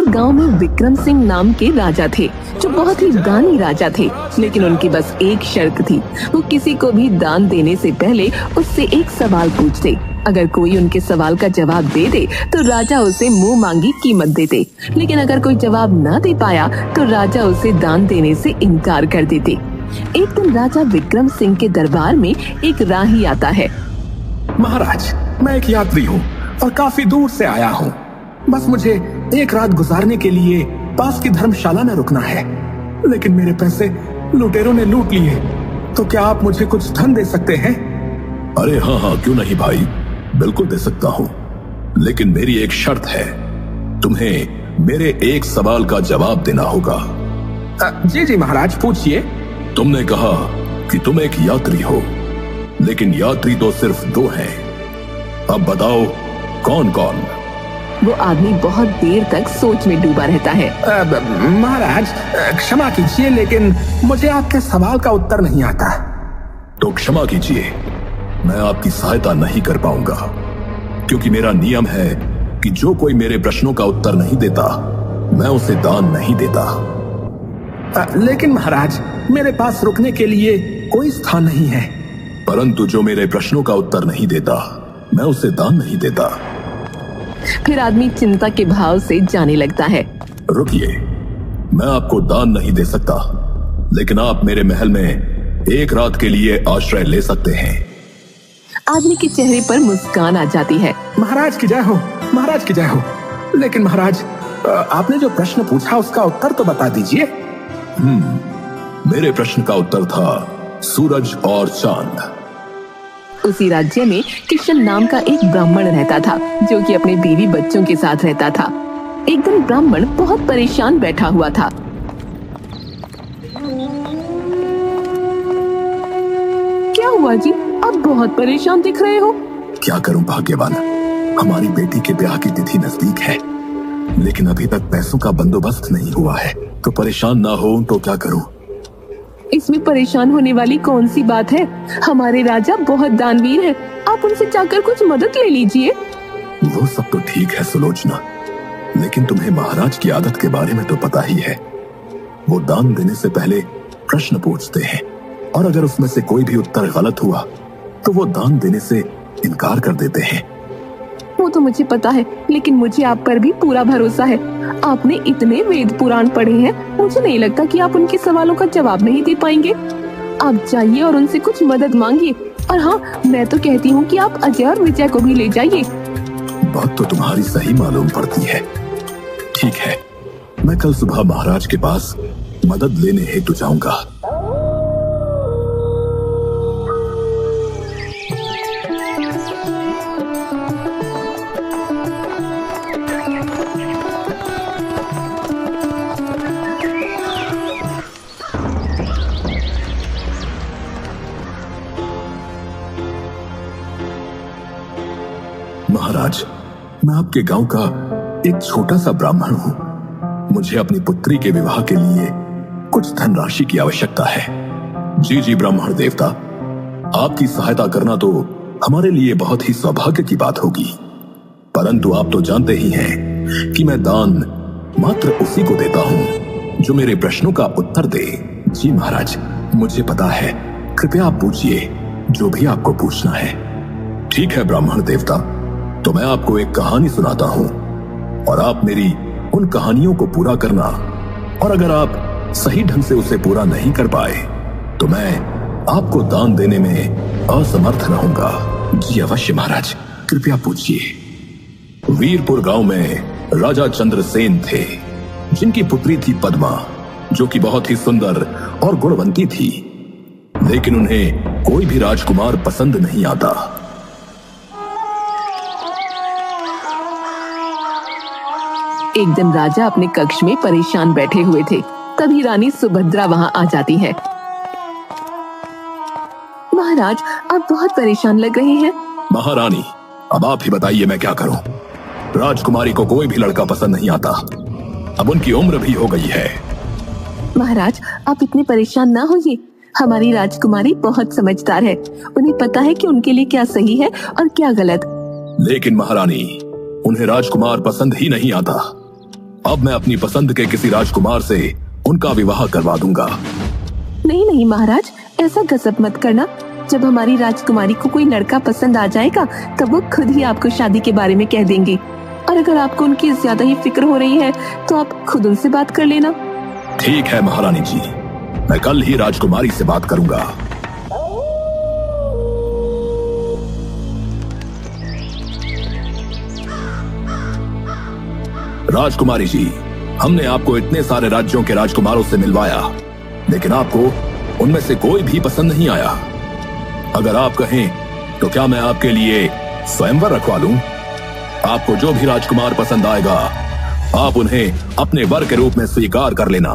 गांव में विक्रम सिंह नाम के राजा थे, जो बहुत ही दानी राजा थे। लेकिन उनकी बस एक शर्त थी, वो किसी को भी दान देने से पहले उससे एक सवाल पूछते। अगर कोई उनके सवाल का जवाब दे दे तो राजा उसे मुंह मांगी कीमत देते, लेकिन अगर कोई जवाब न दे पाया तो राजा उसे दान देने से इनकार कर देते। एक दिन राजा विक्रम सिंह के दरबार में एक राही आता है। महाराज, मैं एक यात्री हूँ और काफी दूर से आया हूँ। बस मुझे एक रात गुजारने के लिए पास की धर्मशाला में रुकना है, लेकिन मेरे पैसे लुटेरों ने लूट लिए। तो क्या आप मुझे कुछ धन दे सकते हैं? अरे हाँ, क्यों नहीं भाई, बिल्कुल दे सकता हूँ, लेकिन मेरी एक शर्त है। तुम्हें मेरे एक सवाल का जवाब देना होगा। जी महाराज, पूछिए। तुमने कहा कि तुम एक यात्री हो, लेकिन यात्री तो सिर्फ 2 हैं। अब बताओ कौन कौन? वो आदमी बहुत देर तक सोच में डूबा रहता है। महाराज, क्षमा कीजिए, लेकिन मुझे आपके सवाल का उत्तर नहीं आता। तो क्षमा कीजिए, मैं आपकी सहायता नहीं कर पाऊंगा, क्योंकि मेरा नियम है कि जो कोई मेरे प्रश्नों का उत्तर नहीं देता, मैं उसे दान नहीं देता। लेकिन महाराज, मेरे पास रुकने के लिए कोई स्थान नहीं है। परंतु जो मेरे प्रश्नों का उत्तर नहीं देता, मैं उसे दान नहीं देता। फिर आदमी चिंता के भाव से जाने लगता है। रुकिए, मैं आपको दान नहीं दे सकता, लेकिन आप मेरे महल में एक रात के लिए आश्रय ले सकते हैं। आदमी के चेहरे पर मुस्कान आ जाती है। महाराज की जय हो, महाराज की जय हो। लेकिन महाराज, आपने जो प्रश्न पूछा उसका उत्तर तो बता दीजिए। मेरे प्रश्न का उत्तर था सूरज और चांद। उसी राज्य में किशन नाम का एक ब्राह्मण रहता था, जो कि अपने बीवी बच्चों के साथ रहता था। एक दिन ब्राह्मण बहुत परेशान बैठा हुआ था। क्या हुआ जी, आप बहुत परेशान दिख रहे हो? क्या करूं भाग्यवान, हमारी बेटी के ब्याह की तिथि नजदीक है, लेकिन अभी तक पैसों का बंदोबस्त नहीं हुआ है। तो परेशान ना हो तो क्या करूं? इसमें परेशान होने वाली कौन सी बात है? हमारे राजा बहुत दानवीर हैं, आप उनसे जाकर कुछ मदद ले लीजिए। वो सब तो ठीक है सुलोचना, लेकिन तुम्हें महाराज की आदत के बारे में तो पता ही है। वो दान देने से पहले प्रश्न पूछते हैं, और अगर उसमें से कोई भी उत्तर गलत हुआ तो वो दान देने से इनकार कर देते हैं। वो तो मुझे पता है, लेकिन मुझे आप पर भी पूरा भरोसा है। आपने इतने वेद पुराण पढ़े हैं, मुझे नहीं लगता कि आप उनके सवालों का जवाब नहीं दे पाएंगे। आप जाइए और उनसे कुछ मदद मांगिए। और हाँ, मैं तो कहती हूँ कि आप अजय और विजय को भी ले जाइए। बात तो तुम्हारी सही मालूम पड़ती है। ठीक है, मैं कल सुबह महाराज के पास मदद लेने हेतु जाऊंगा। महाराज, मैं आपके गांव का एक छोटा सा ब्राह्मण हूं। मुझे अपनी पुत्री के विवाह के लिए कुछ धनराशि की आवश्यकता है। जी ब्राह्मण देवता, आपकी सहायता करना तो हमारे लिए बहुत ही सौभाग्य की बात होगी, परंतु आप तो जानते ही हैं कि मैं दान मात्र उसी को देता हूं जो मेरे प्रश्नों का उत्तर दे। जी महाराज, मुझे पता है, कृपया आप पूछिए जो भी आपको पूछना है। ठीक है ब्राह्मण देवता, तो मैं आपको एक कहानी सुनाता हूं और आप मेरी उन कहानियों को पूरा करना, और अगर आप सही ढंग से उसे पूरा नहीं कर पाए तो मैं आपको दान देने में असमर्थ रहूंगा। जी अवश्य महाराज, कृपया पूछिए। वीरपुर गांव में राजा चंद्रसेन थे, जिनकी पुत्री थी पद्मा, जो कि बहुत ही सुंदर और गुणवंती थी, लेकिन उन्हें कोई भी राजकुमार पसंद नहीं आता। एक दिन राजा अपने कक्ष में परेशान बैठे हुए थे, तभी रानी सुभद्रा वहां आ जाती है। महाराज, आप बहुत परेशान लग रहे हैं। महारानी, अब आप ही बताइए मैं क्या करूं। राजकुमारी को कोई भी लड़का पसंद नहीं आता, अब उनकी उम्र भी हो गई है। महाराज, आप इतने परेशान ना होइए, हमारी राजकुमारी बहुत समझदार है, उन्हें पता है कि उनके लिए क्या सही है और क्या गलत। लेकिन महारानी, उन्हें राजकुमार पसंद ही नहीं आता। अब मैं अपनी पसंद के किसी राजकुमार से उनका विवाह करवा दूंगा। नहीं नहीं महाराज, ऐसा गजब मत करना। जब हमारी राजकुमारी को कोई लड़का पसंद आ जाएगा तब वो खुद ही आपको शादी के बारे में कह देंगी। और अगर आपको उनकी ज्यादा ही फिक्र हो रही है तो आप खुद उनसे बात कर लेना। ठीक है महारानी जी, मैं कल ही राजकुमारी से बात करूंगा। राजकुमारी जी, हमने आपको इतने सारे राज्यों के राजकुमारों से मिलवाया, लेकिन आपको उनमें से कोई भी पसंद नहीं आया। अगर आप कहें तो क्या मैं आपके लिए स्वयंवर रखवा लूं? आपको जो भी राजकुमार पसंद आएगा आप उन्हें अपने वर के रूप में स्वीकार कर लेना।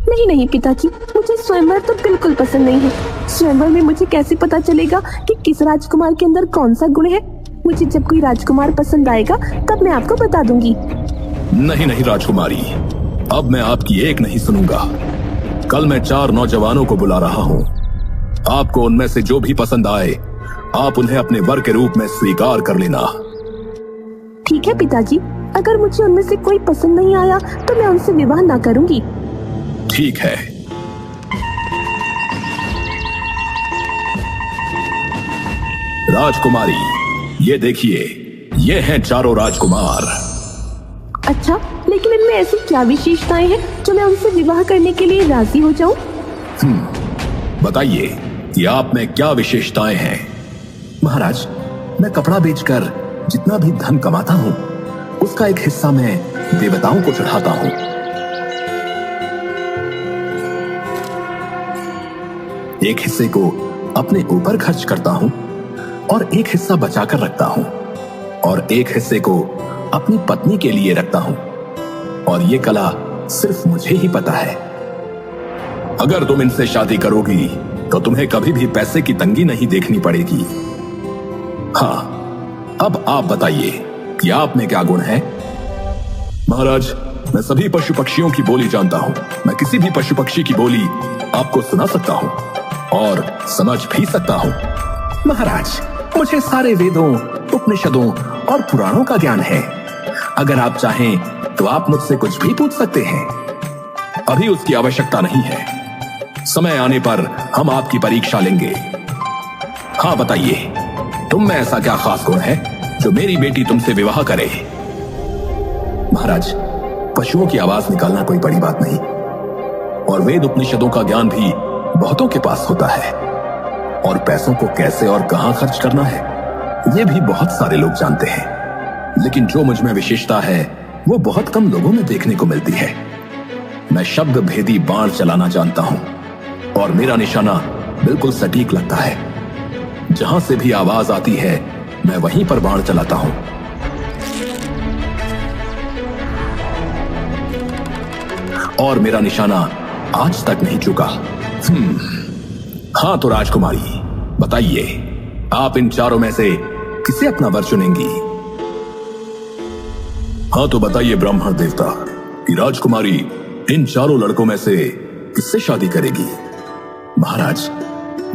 नहीं नहीं पिताजी, मुझे स्वयंवर तो बिल्कुल पसंद नहीं है। स्वयंवर में मुझे कैसे पता चलेगा कि किस राजकुमार के अंदर कौन सा गुण है? मुझे जब कोई राजकुमार पसंद आएगा तब मैं आपको बता दूंगी। नहीं नहीं राजकुमारी, अब मैं आपकी एक नहीं सुनूंगा। कल मैं 4 नौजवानों को बुला रहा हूँ। आपको उनमें से जो भी पसंद आए आप उन्हें अपने वर के रूप में स्वीकार कर लेना। ठीक है पिताजी, अगर मुझे उनमें से कोई पसंद नहीं आया तो मैं उनसे विवाह ना करूंगी। ठीक है। राजकुमारी, ये देखिए, ये हैं 4 राजकुमार। अच्छा, लेकिन इनमें ऐसी क्या विशेषताएं हैं जो मैं उनसे विवाह करने के लिए राजी हो जाऊं? बताइए कि आप में क्या विशेषताएं हैं? महाराज, मैं कपड़ा बेचकर जितना भी धन कमाता हूँ उसका एक हिस्सा मैं देवताओं को चढ़ाता हूँ। एक हिस्से को अपने ऊपर खर्च करता हूँ और एक हिस्सा बचाकर रखता हूँ और एक हिस्से को अपनी पत्नी के लिए रखता हूँ। और ये कला सिर्फ मुझे ही पता है। अगर तुम इनसे शादी करोगी तो तुम्हें कभी भी पैसे की तंगी नहीं देखनी पड़ेगी। हाँ, अब आप बताइए कि आप में क्या गुण है? महाराज, मैं सभी पशु पक्षियों की बोली जानता हूँ। मैं किसी भी पशु पक्षी की बोली आपको सुना सकता हूँ और समझ भी सकता हूँ। महाराज, मुझे सारे वेदों, उपनिषदों और पुराणों का ज्ञान है। अगर आप चाहें तो आप मुझसे कुछ भी पूछ सकते हैं। अभी उसकी आवश्यकता नहीं है। समय आने पर हम आपकी परीक्षा लेंगे। हाँ बताइए, तुम में ऐसा क्या खास गुण है जो मेरी बेटी तुमसे विवाह करे? महाराज, पशुओं की आवाज निकालना कोई बड़ी बात नहीं और वेद उपनिषदों का ज्ञान भी बहुतों के पास होता है। और पैसों को कैसे और कहां खर्च करना है ये भी बहुत सारे लोग जानते हैं। लेकिन जो मुझ में विशेषता है वो बहुत कम लोगों में देखने को मिलती है। मैं शब्द भेदी बाण चलाना जानता हूं और मेरा निशाना बिल्कुल सटीक लगता है। जहां से भी आवाज आती है मैं वहीं पर बाण चलाता हूं। और मेरा निशाना आज तक नहीं चुका। हाँ तो राजकुमारी, बताइए, आप इन 4 में से किसे अपना वर चुनेंगी? हाँ तो बताइए ब्राह्मण देवता कि राजकुमारी इन 4 लड़कों में से किससे शादी करेगी? महाराज,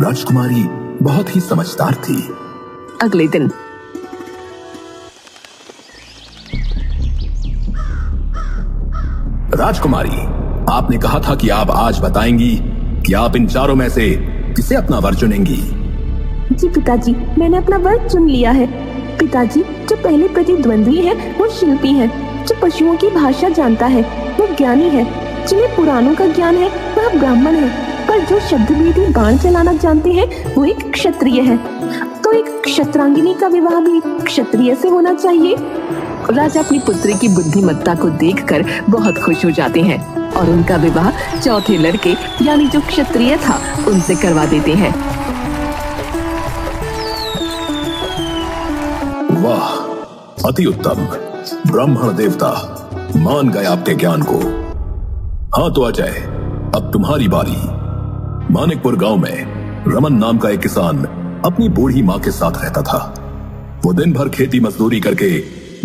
राजकुमारी बहुत ही समझदार थी। अगले दिन राजकुमारी, आपने कहा था कि आप आज बताएंगी कि आप इन 4 में से किसे अपना वर चुनेंगी। जी पिताजी, मैंने अपना वर चुन लिया है। पिताजी, जो पहले प्रतिद्वंद्वी है वो शिल्पी है, जो पशुओं की भाषा जानता है वो ज्ञानी है, जिन्हें पुराणों का ज्ञान है वह ब्राह्मण है, पर जो शब्दभेदी बाण चलाना जानते हैं वो एक क्षत्रिय है। तो एक क्षत्रांगिनी का विवाह भी क्षत्रिय से होना चाहिए। राजा अपनी पुत्री की बुद्धिमत्ता को देखकर बहुत खुश हो जाते हैं और उनका विवाह चौथे लड़के यानी जो क्षत्रिय था उनसे करवा देते हैं। वाह, अति उत्तम। ब्राह्मण देवता मान गए आपके ज्ञान को। हाँ तो अजय, अब तुम्हारी बारी। मानिकपुर गांव में रमन नाम का एक किसान अपनी बूढ़ी मां के साथ रहता था। वो दिन भर खेती मजदूरी करके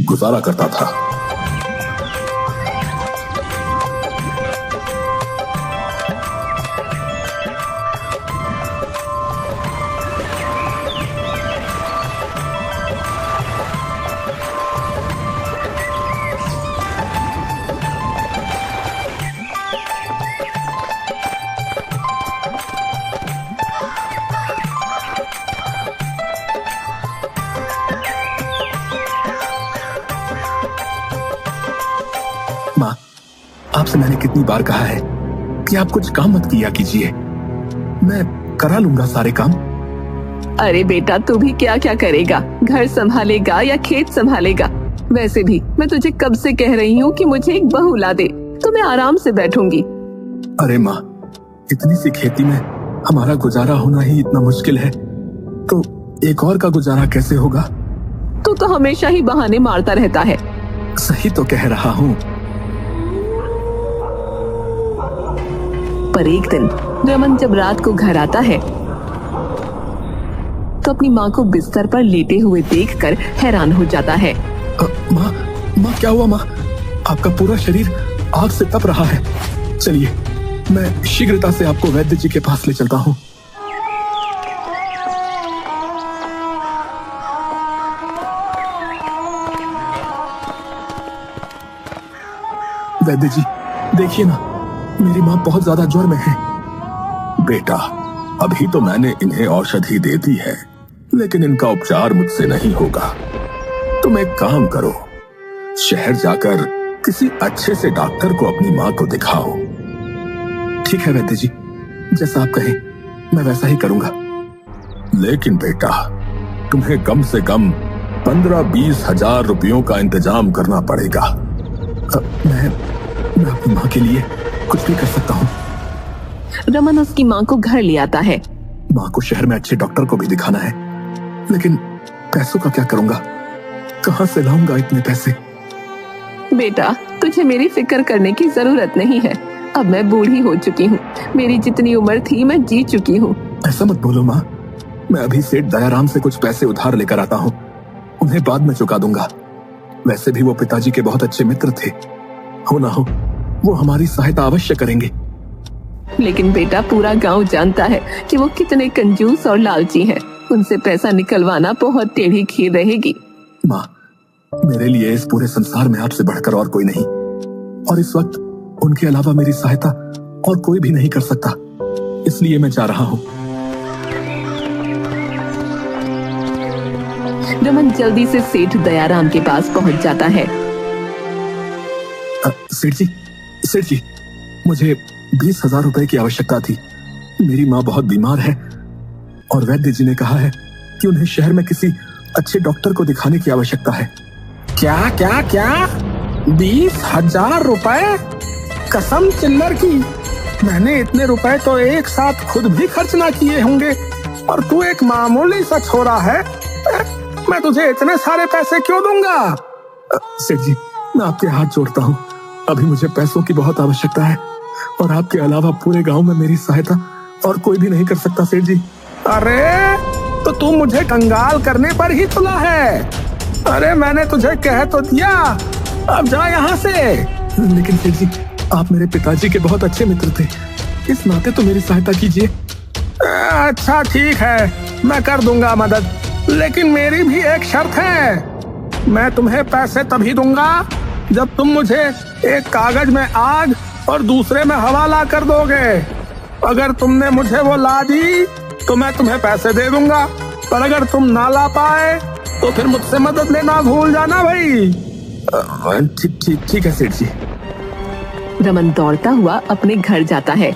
गुजारा करता था। कितनी बार कहा है कि आप कुछ काम मत किया कीजिए, मैं करा लूंगा सारे काम। अरे बेटा, तू भी क्या क्या करेगा? घर संभालेगा या खेत संभालेगा? वैसे भी मैं तुझे कब से कह रही हूँ कि मुझे एक बहू ला दे, तो मैं आराम से बैठूंगी। अरे माँ, इतनी सी खेती में हमारा गुजारा होना ही इतना मुश्किल है, तो एक और का गुजारा कैसे होगा? तू तो हमेशा ही बहाने मारता रहता है। सही तो कह रहा हूँ। पर एक दिन रमन जब रात को घर आता है तो अपनी माँ को बिस्तर पर लेटे हुए देखकर हैरान हो जाता है। माँ, क्या हुआ माँ? आपका पूरा शरीर आग से तप रहा है। चलिए, मैं शीघ्रता से आपको वैद्य जी के पास ले चलता हूँ। वैद्य जी, देखिए ना, मेरी माँ बहुत ज्यादा ज्वर में है। बेटा, अभी तो मैंने इन्हें औषधि दे दी है, लेकिन इनका उपचार मुझसे नहीं होगा। तुम एक काम करो, शहर जाकर किसी अच्छे से डॉक्टर को अपनी माँ को दिखाओ। ठीक है वैद्य जी, जैसा आप कहें मैं वैसा ही करूंगा। लेकिन बेटा, तुम्हें कम से कम 15-20 हजार रुपयों का इंतजाम करना पड़ेगा। मैं अपनी माँ के लिए कुछ भी कर सकता हूँ। रमन उसकी माँ को घर ले आता है। माँ को शहर में अच्छे डॉक्टर को भी दिखाना है, लेकिन पैसों का क्या करूंगा? कहाँ से लाऊंगा इतने पैसे? बेटा, तुझे मेरी फिक्र करने की जरूरत नहीं है। अब मैं बूढ़ी हो चुकी हूँ, मेरी जितनी उम्र थी मैं जी चुकी हूँ। ऐसा मत बोलो माँ, मैं अभी सेठ दयाराम से कुछ पैसे उधार लेकर आता हूँ, उन्हें बाद में चुका दूंगा। वैसे भी वो पिताजी के बहुत अच्छे मित्र थे, हो ना हो वो हमारी सहायता अवश्य करेंगे। लेकिन बेटा, पूरा गांव जानता है कि वो कितने कंजूस और लालची हैं। उनसे पैसा निकलवाना बहुत टेढ़ी खीर रहेगी। माँ, मेरे लिए इस पूरे संसार में आपसे बढ़कर और कोई नहीं, और इस वक्त उनके अलावा मेरी सहायता और कोई भी नहीं कर सकता, इसलिए मैं जा रहा हूँ। रमन जल्दी से सेठ दयाराम के पास पहुंच जाता है। सेठ जी, मुझे 20,000 रुपए की आवश्यकता थी। मेरी माँ बहुत बीमार है और वैद्य जी ने कहा है कि उन्हें शहर में किसी अच्छे डॉक्टर को दिखाने की आवश्यकता है। क्या क्या क्या? 20,000 रुपए? कसम चिल्लर की, मैंने इतने रुपए तो एक साथ खुद भी खर्च ना किए होंगे, और तू एक मामूली सा छोरा है, मैं तुझे इतने सारे पैसे क्यों दूंगा? सेठ जी, मैं आपके हाथ जोड़ता हूँ, अभी मुझे पैसों की बहुत आवश्यकता है, और आपके अलावा पूरे गांव में मेरी सहायता और कोई भी नहीं कर सकता सेठ जी। अरे तो तू मुझे कंगाल करने पर ही तुला है? अरे मैंने तुझे कह तो दिया, अब जा यहाँ से। लेकिन सेठ जी, आप मेरे पिताजी के बहुत अच्छे मित्र थे, इस नाते तो मेरी सहायता कीजिए। अच्छा ठीक है, मैं कर दूंगा मदद, लेकिन मेरी भी एक शर्त है। मैं तुम्हें पैसे तभी दूंगा जब तुम मुझे एक कागज में आग और दूसरे में हवा ला कर दोगे। अगर तुमने मुझे वो ला दी तो मैं तुम्हें पैसे दे दूंगा, पर अगर तुम ना ला पाए तो फिर मुझसे मदद लेना भूल जाना भाई। ठीक है सेठ जी। रमन दौड़ता हुआ अपने घर जाता है।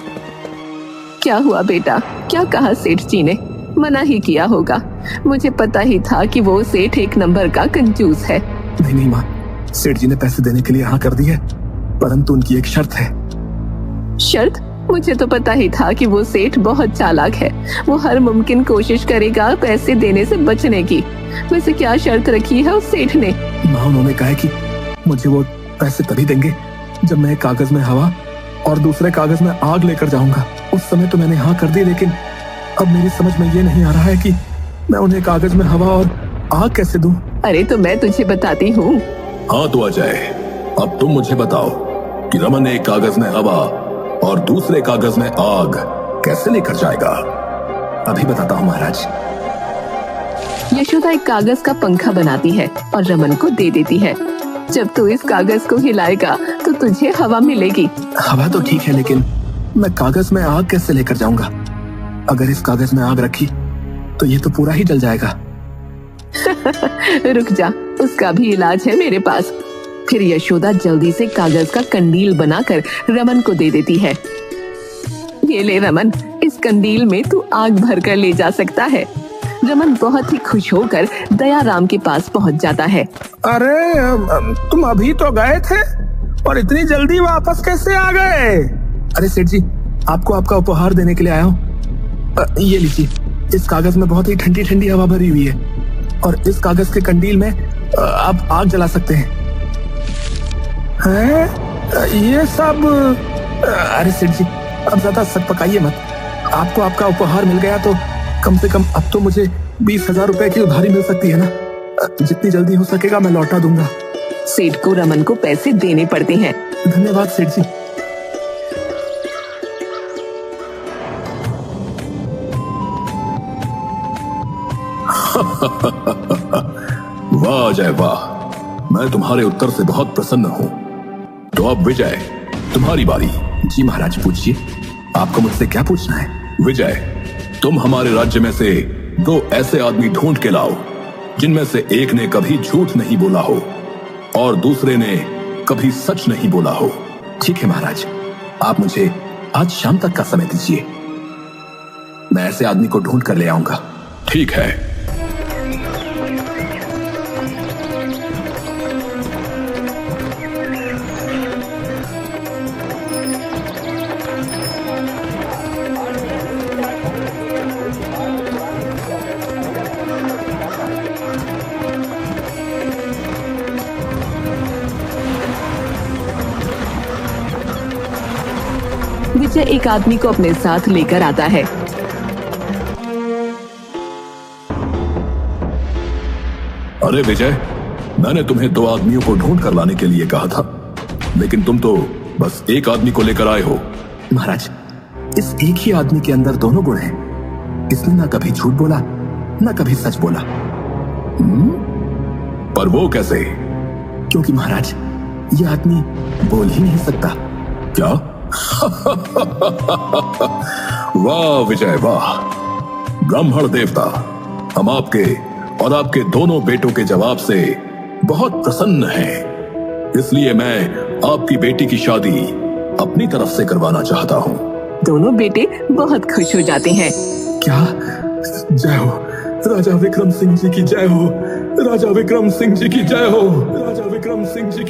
क्या हुआ बेटा, क्या कहा सेठ जी ने? मना ही किया होगा, मुझे पता ही था कि वो सेठ एक नंबर का कंजूस है। नहीं माँ, सेठ जी ने पैसे देने के लिए हाँ कर दी है, परंतु उनकी एक शर्त है। शर्त? मुझे तो पता ही था कि वो सेठ बहुत चालाक है, वो हर मुमकिन कोशिश करेगा पैसे देने से बचने की। वैसे क्या शर्त रखी है उस सेठ ने? माँ, उन्होंने कहा है कि मुझे वो पैसे तभी देंगे जब मैं एक कागज में हवा और दूसरे कागज में आग लेकर जाऊंगा। उस समय तो मैंने हाँ कर दी, लेकिन अब मेरी समझ में ये नहीं आ रहा है कि मैं उन्हें कागज में हवा और आग कैसे दूं? अरे तो मैं तुझे बताती हूँ। हाँ तो अजय, अब तुम मुझे बताओ कि रमन एक कागज में हवा और दूसरे कागज में आग कैसे लेकर जाएगा? अभी बताता हूँ महाराज। यशोदा एक कागज का पंखा बनाती है और रमन को दे देती है। जब तू इस कागज को हिलाएगा तो तुझे हवा मिलेगी। हवा तो ठीक है, लेकिन मैं कागज में आग कैसे लेकर जाऊंगा? अगर इस कागज में आग रखी तो ये तो पूरा ही जल जाएगा। रुक जा, उसका भी इलाज है मेरे पास। फिर यशोदा जल्दी से कागज का कंदील बनाकर रमन को दे देती है। ये ले रमन, इस कंदील में तू आग भर कर ले जा सकता है। रमन बहुत ही खुश होकर दयाराम के पास पहुंच जाता है। अरे तुम अभी तो गए थे और इतनी जल्दी वापस कैसे आ गए? अरे सेठ जी, आपको आपका उपहार देने के लिए आया हूँ। ये लीजिए, इस कागज में बहुत ही ठंडी ठंडी हवा भरी हुई है और इस कागज के कंदील में आप आग जला सकते हैं। ये सब? अरे सेठ जी, अब ज्यादा सक पकाइए मत। आपको आपका उपहार मिल गया तो कम से कम अब तो मुझे 20,000 रुपए की उधारी मिल सकती है ना। जितनी जल्दी हो सकेगा मैं लौटा दूंगा। सेठ को रमन को पैसे देने पड़ते हैं। धन्यवाद सेठ जी। वाह अजय वाह, मैं तुम्हारे उत्तर से बहुत प्रसन्न हूँ। तो अब विजय, तुम्हारी बारी। जी महाराज, पूछिए, आपको मुझसे क्या पूछना है? विजय, तुम हमारे राज्य में से 2 ऐसे आदमी ढूंढ के लाओ जिनमें से एक ने कभी झूठ नहीं बोला हो और दूसरे ने कभी सच नहीं बोला हो। ठीक है महाराज, आप मुझे आज शाम तक का समय दीजिए, मैं ऐसे आदमी को ढूंढ कर ले आऊंगा। ठीक है। विजय एक आदमी को अपने साथ लेकर आता है। अरे विजय, मैंने तुम्हें 2 आदमियों को ढूंढ कर लाने के लिए कहा था, लेकिन तुम तो बस एक आदमी को लेकर आए हो। महाराज, इस एक ही आदमी के अंदर दोनों गुण हैं। इसने ना कभी झूठ बोला ना कभी सच बोला। पर वो कैसे? क्योंकि महाराज, ये आदमी बोल ही नहीं सकता। क्या? वाह विजय वाह, ब्राह्मण देवता, हम आपके और आपके दोनों बेटों के जवाब से बहुत प्रसन्न हैं। इसलिए मैं आपकी बेटी की शादी अपनी तरफ से करवाना चाहता हूँ। दोनों बेटे बहुत खुश हो जाते हैं। क्या? जय हो राजा विक्रम सिंह जी की जय हो, राजा विक्रम सिंह जी की जय हो, राजा विक्रम सिंह जी की